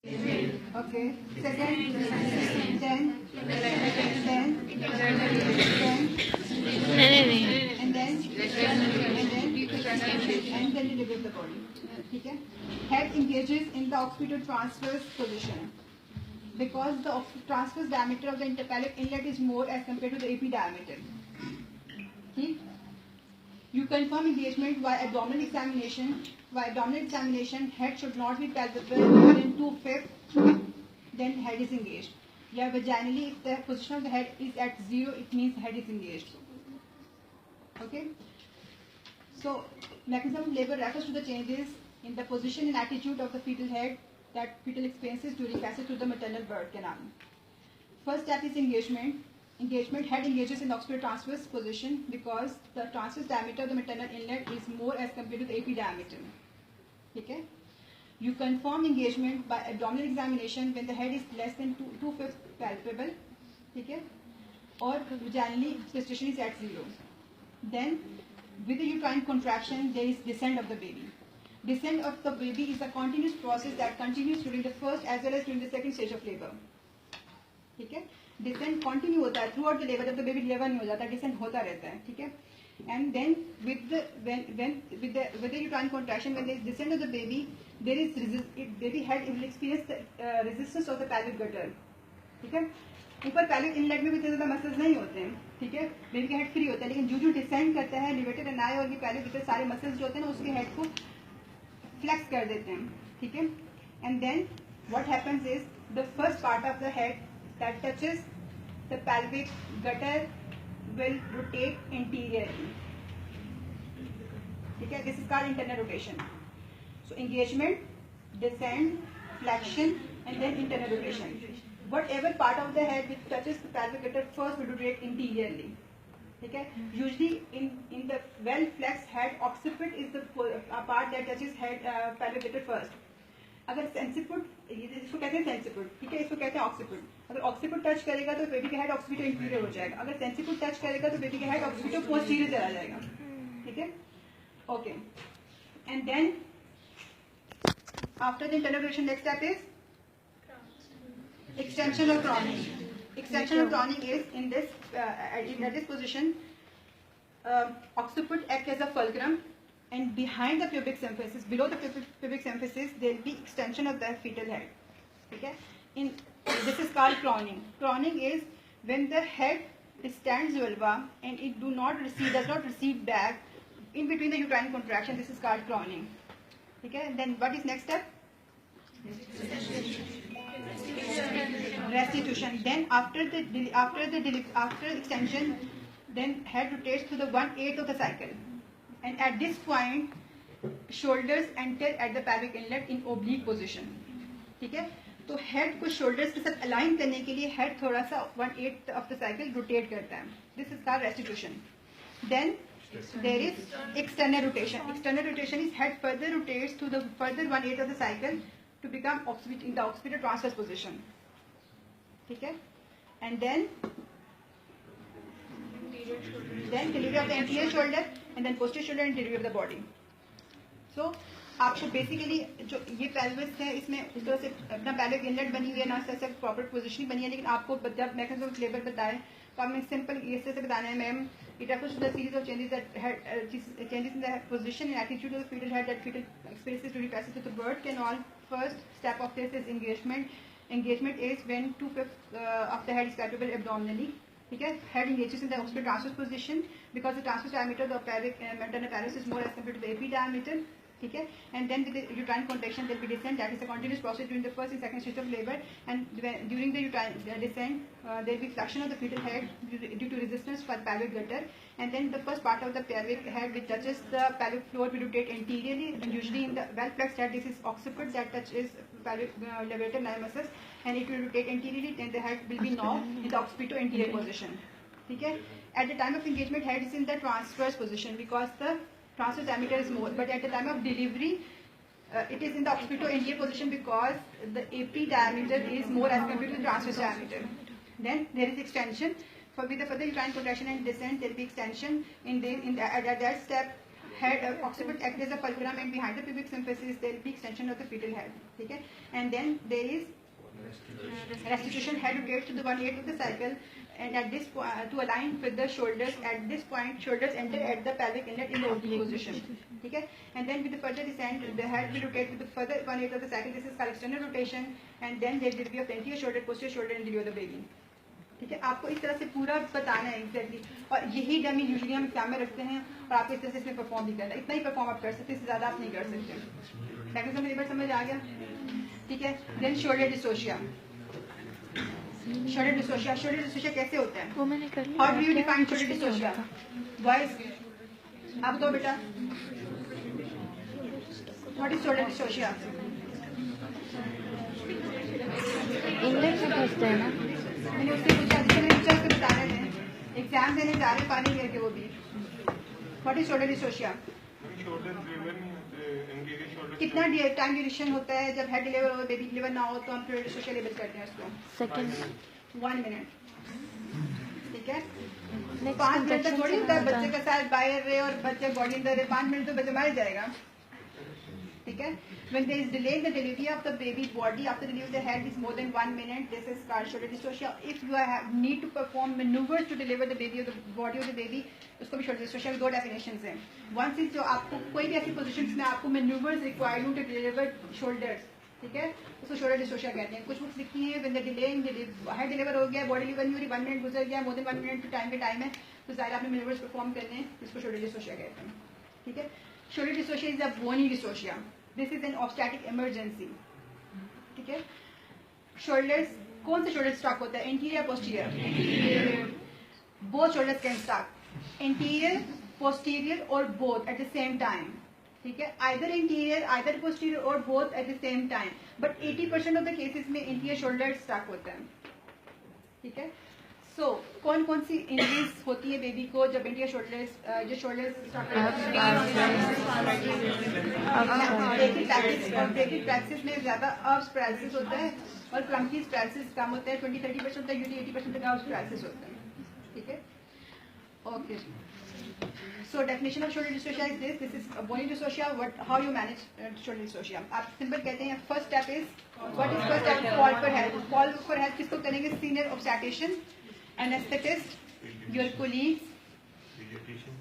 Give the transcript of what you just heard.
Okay. Second, then, and then deliver the body. Okay. Head engages in the occipital transverse position because the transverse diameter of the interpelvic inlet is more as compared to the AP diameter. Okay. You confirm engagement by abdominal examination. By abdominal examination, head should not be palpable more than 2/5. Then head is engaged. Yeah, vaginally, if the position of the head is at 0, it means head is engaged. Okay. So, mechanism of labor refers to the changes in the position and attitude of the fetal head that fetal experiences during passage through the maternal birth canal. First step is engagement. Head engages in the occipital transverse position because the transverse diameter of the maternal inlet is more as compared to the AP diameter. Okay. You confirm engagement by abdominal examination when the head is less than 2/5 palpable. Okay. Or vaginally, gestation is at 0. Then, with the uterine contraction, there is descent of the baby. Descent of the baby is a continuous process that continues during the first as well as during the second stage of labor. ठीक है. Descent continue होता है throughout the labor. जब तो baby deliver नहीं हो जाता, descent होता रहता है. ठीक है. And then with the uterine contraction, when there is descent of the baby, there is baby head will experience the resistance of the pelvic gutter. ठीक है. ऊपर pelvic inlet में भी इतने ज़्यादा मसल्स नहीं होते हैं. ठीक है. बेबी का हेड फ्री होता है, लेकिन जो डिसेंड करता है लिवेटेड एनाई और ये pelvic gutter सारे मसल्स जो होते हैं ना उसके हेड को फ्लेक्स कर देते हैं. ठीक है. And then what happens is the first part of the head that touches the pelvic gutter will rotate anteriorly. Okay, this is called internal rotation. So engagement, descent, flexion, and then internal rotation. Whatever part of the head which touches the pelvic gutter first will rotate anteriorly. Okay, usually in the well flexed head, occiput is the part that touches head pelvic gutter first. अगर सेंसिपुट, इसको कहते हैं सेंसिपुट, ठीक है, इसको कहते हैं ऑक्सिपुट. अगर ऑक्सिपुट टच करेगा तो बेबी का हेड ऑक्सिपिटो इंटीरियर हो जाएगा. अगर सेंसिपुट टच करेगा तो बेबी का हेड ऑक्सिपिटो पोस्टीरियर चला जाएगा. ठीक है. Okay. And then after the internal rotation next step is extension of crowning. Extension of crowning is in this position. Occiput acts as a fulcrum, and behind the pubic symphysis, below the pubic symphysis, there will be extension of the fetal head. Okay? This is called crowning. Crowning is when the head stands vulva and it does not recede back in between the uterine contraction. This is called crowning. Okay? Then what is next step? Restitution. Then after extension, then head rotates to the 1/8 of the cycle, and at this point, shoulders enter at the pelvic inlet in oblique position. ठीक है. तो head को shoulders के साथ align करने के लिए head थोड़ा सा 1/8 ऑफ द साइकिल रोटेट करता है. This is called restitution. Then there is external rotation. External rotation is head further rotates to the further 1/8 of the cycle to become in the occipital transverse position. ठीक है. And then delivery of the anterior shoulder and then posterior shoulder and delivery of the body. So आपको basically जो ये pelvis है इसमें इस तरह से अपना पेल्विक इनलेट बनी हुई है, ना ऐसे प्रॉपर पोजीशनिंग बनी है, लेकिन आपको जब मैकेनिज्म ऑफ लेबर बताए तो आपने सिंपल ऐसे से बताना है ma'am. It refers to the series of changes in the position and attitude of the fetal head that fetal experiences during passage through the birth canal. First step of this is engagement. Engagement is when 2/5 of the head is palpable abdominally. Okay? Head engages in the occipital transverse position because the transverse diameter of the pelvic maternal pelvis is more as compared to the AP diameter. Okay? And then with the uterine contraction there will be descent. That is a continuous process during the first and second stage of labor, and during the uterine descent there will be flexion of the fetal head due to resistance for pelvic gutter, and then the first part of the pelvic head which touches the pelvic floor will rotate anteriorly, and usually in the well flexed head this is occiput that touches pelvic levator muscles, and it will rotate anteriorly, and the head will be now in the occipito anterior position. Okay? At the time of engagement, head is in the transverse position because the transverse diameter is more, but at the time of delivery it is in the occipito anterior position because the AP diameter is more as compared to the transverse diameter. Then there is extension. With the further uterine contraction and descent, there will be extension. At that step, head occiput act as a fulcrum and behind the pubic symphysis there will be extension of the fetal head. ठीक है? And then there is restitution. Head rotates to the 1/8 of the cycle and at this point to align with the shoulders. At this point shoulders enter at the pelvic inlet in the oblique position. ठीक है? And then with the further descent the head will rotate with the further 1/8 of the cycle. This is called external rotation and then there will be a anterior shoulder, posterior shoulder and deliver the baby. ठीक है? आपको इस तरह से पूरा बताना है exactly और यही डमी यूजुअली हम एग्जाम में रखते हैं और आपको इस तरह से इसमें परफॉर्म भी करना है. इतना ही परफॉर्म आप कर सकते हैं, इससे ज़्यादा आप नहीं कर सकते. मैकेनिज्म मेरी बात समझ आ गया? ठीक है? Then shoulder dystocia. Shoulder dystocia, shoulder dystocia कैसे होता है? वो मैंने कर लिया. How do you define shoulder dystocia? Boys आप दो बेटा, what is shoulder dystocia? English में पूछते हैं ना. मैंने उससे पूछा जिसने टीचर से बता रहे थे एग्जाम देने जा रहे पानी लेके वो भी. What is shoulder dystocia? कितना टाइम ड्यूरेशन होता है जब हेड डिलीवर हो बेबी डिलीवर ना हो तो हम शोल्डर डिसोशिया लेबल करते हैं उसको? Second 1 minute. ठीक है? 5 मिनट तक थोड़ी होता है बच्चे के साथ बाहर रहे और बच्चे बॉडी अंदर रहे. 5 मिनट तो बच्चा मर जाएगा. ठीक है? When there is delay in the delivery of the baby body after delivery the head is more than 1 minute, this is called shoulder dystocia. If you need to perform maneuvers to deliver the baby or the body of the baby, उसको भी shoulder dystocia की 2 definitions हैं. One is जो आपको कोई भी ऐसी positions में आपको maneuvers required to deliver shoulders, ठीक है, उसको shoulder dystocia कहते हैं. कुछ बुक्स लिखी हैं when the delay in head deliver हो गया, body delivery 1 minute गुजर गया, more than 1 minute टाइम पे टाइम है तो जाहिर आपने maneuvers perform करने हैं, इसको shoulder dystocia कहते हैं. ठीक है? Shoulder dystocia is a bony dystocia. This is an obstetric emergency. ठीक है? Shoulders, कौन से shoulders stuck होता है? Anterior, posterior. Both shoulders can stuck. Anterior, posterior or both at the same time. ठीक है? Either anterior, either posterior or both at the same time. But 80% of the cases में anterior shoulders stuck होता है. ठीक है? So, कौन कौन सी injuries होती है बेबी को जब इंडिया शोल्डर्स जो शोल्डर्स ब्रेकिंग प्रैक्टिस में ज्यादा अर्ब्स पैरालिसिस होता है और क्लम्पीज पैरालिसिस कम होता है. 20-30% होता है, यूजुअली 80% तक अर्ब्स पैरालिसिस होता है. ठीक है? Okay. So definition of shoulder dystocia is this. This is bony dystocia. How you manage shoulder dystocia? आप सिंपल कहते हैं first step is what is first step? Call for help. Call for help किसको करेंगे? Senior obstetrician, anesthetist, your colleagues, pediatrician.